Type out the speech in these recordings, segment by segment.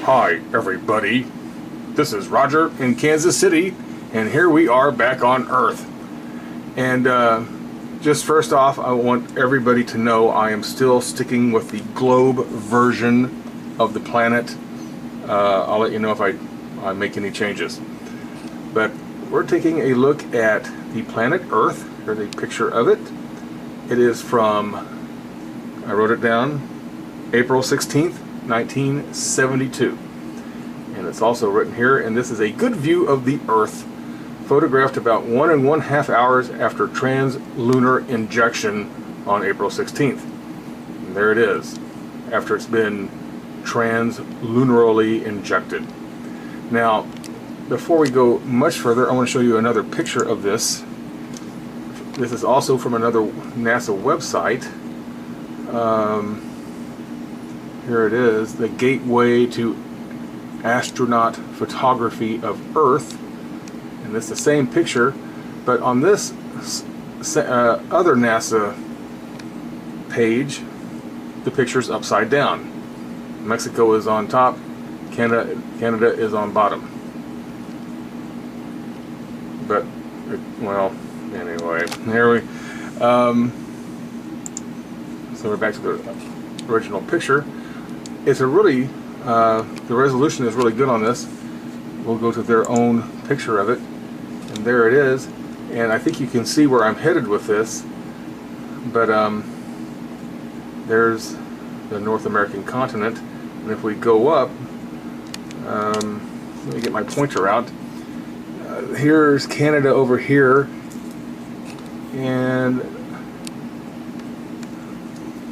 Hi everybody, this is Roger in Kansas City, and here we are back on Earth. And just first off, I want everybody to know I am still sticking with the globe version of the planet. I'll let you know if I make any changes. But we're taking a look at the planet Earth. Here's a picture of it. It is from, I wrote it down, April 16th, 1972. And it's also written here, and this is a good view of the Earth, photographed about 1.5 hours after translunar injection on April 16th. And there it is, after it's been translunarly injected. Now, before we go much further, I want to show you another picture of this. This is also from another NASA website. Here it is, the Gateway to Astronaut Photography of Earth. And it's the same picture, but on this other NASA page, the picture's upside down. Mexico is on top, Canada is on bottom. But, well, anyway, here we, so we're back to the original picture. It's a really, the resolution is really good on this. We'll go to their own picture of it, and there it is. And I think you can see where I'm headed with this, but there's the North American continent, and if we go up, let me get my pointer out. Here's Canada over here, and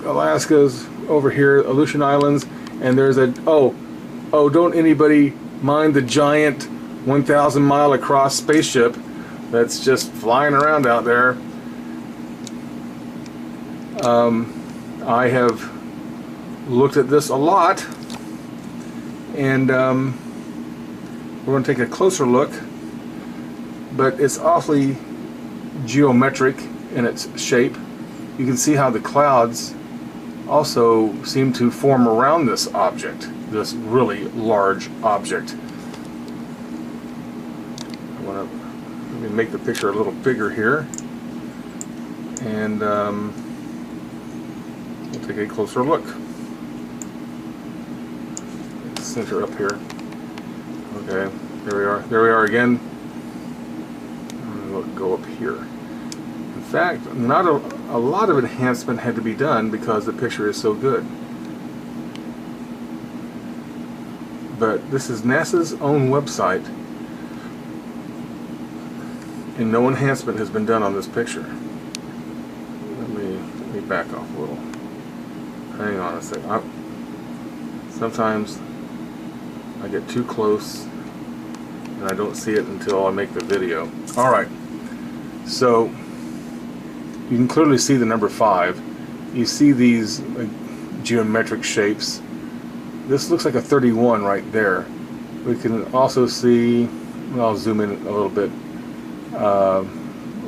Alaska's over here, Aleutian Islands, and there's a, oh, don't anybody mind the giant 1,000 mile across spaceship that's just flying around out there. I have looked at this a lot, and we're going to take a closer look, but it's awfully geometric in its shape. You can see how the clouds also seem to form around this object, this really large object. Let me make the picture a little bigger here, and we'll take a closer look. Center up here. Okay, there we are. There we are again. We'll go up here. In fact, not a lot of enhancement had to be done because the picture is so good. But this is NASA's own website, and no enhancement has been done on this picture. Let me back off a little. Hang on a second. Sometimes I get too close and I don't see it until I make the video. Alright, so you can clearly see the number 5. You see these geometric shapes. This looks like a 31 right there. We can also see, well, I'll zoom in a little bit.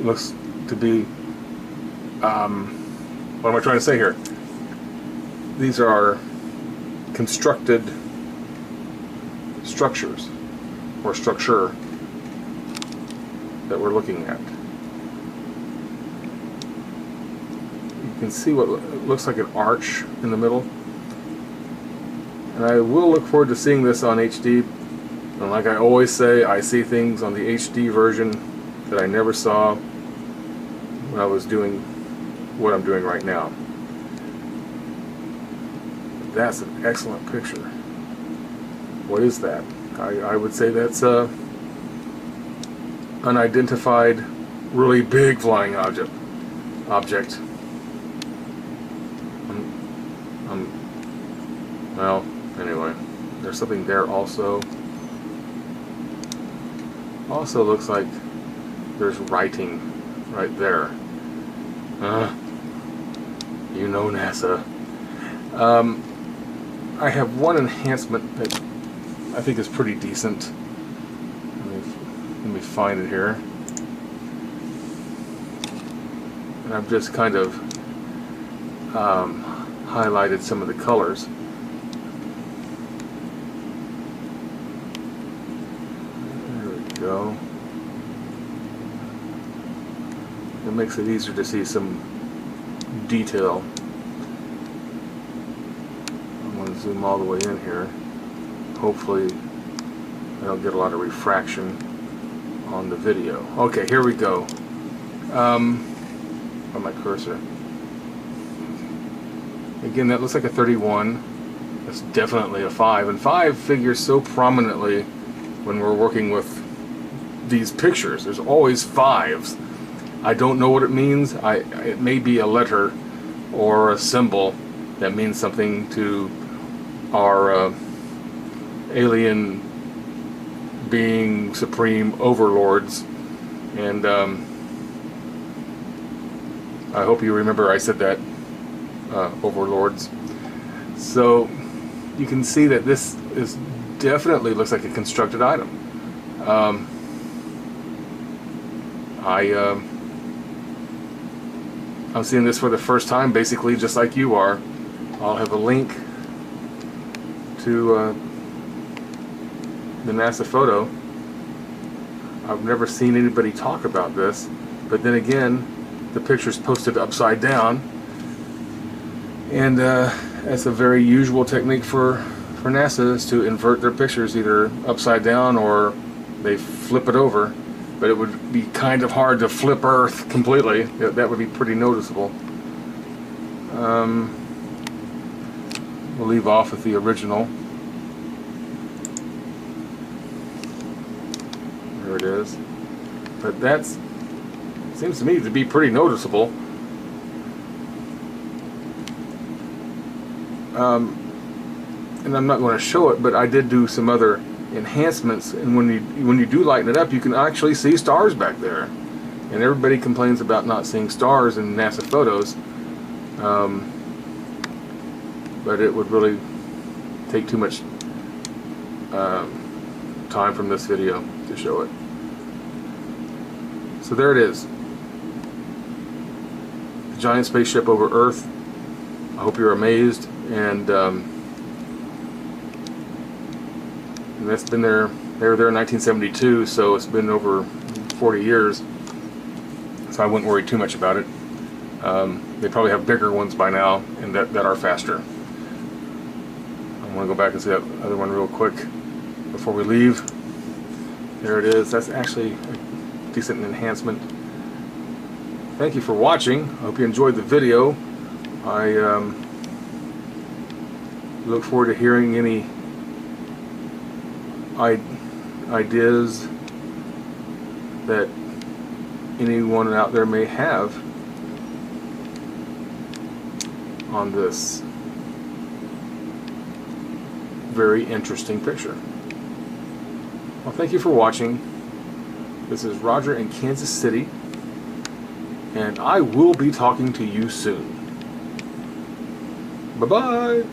Looks to be, what am I trying to say here? These are constructed structures, or structure, that we're looking at. You can see what looks like an arch in the middle. And I will look forward to seeing this on HD. And like I always say, I see things on the HD version that I never saw when I was doing what I'm doing right now. That's an excellent picture. What is that? I would say that's a unidentified, really big flying object. Well, anyway, there's something there also. Also looks like there's writing right there. You know NASA. I have one enhancement that I think is pretty decent. Let me find it here. And I've just kind of highlighted some of the colors. it makes it easier to see some detail. I'm going to zoom all the way in here. Hopefully I don't get a lot of refraction on the video. Okay, here we go. On my cursor. Again, that looks like a 31. That's definitely a 5. And 5 figures so prominently when we're working with these pictures. There's always 5s. I don't know what it means. It may be a letter or a symbol that means something to our alien being supreme overlords. And I hope you remember I said that, overlords. So you can see that this is definitely looks like a constructed item. I'm seeing this for the first time, basically just like you are. I'll have a link to the NASA photo. I've never seen anybody talk about this, but then again, the picture's posted upside down, and that's a very usual technique for NASA, is to invert their pictures either upside down or they flip it over. But it would be kind of hard to flip Earth completely. That would be pretty noticeable. We'll leave off with the original. There it is. But that seems to me to be pretty noticeable. And I'm not going to show it, but I did do some other enhancements, and when you do lighten it up, you can actually see stars back there. And everybody complains about not seeing stars in NASA photos, but it would really take too much time from this video to show it. So there it is, the giant spaceship over Earth. I hope you're amazed, and that's been there. They were there in 1972, so it's been over 40 years. So I wouldn't worry too much about it. They probably have bigger ones by now, and that are faster. I want to go back and see that other one real quick before we leave. There it is. That's actually a decent enhancement. Thank you for watching. I hope you enjoyed the video. I look forward to hearing any ideas that anyone out there may have on this very interesting picture. Well, thank you for watching. This is Roger in Kansas City, and I will be talking to you soon. Bye-bye.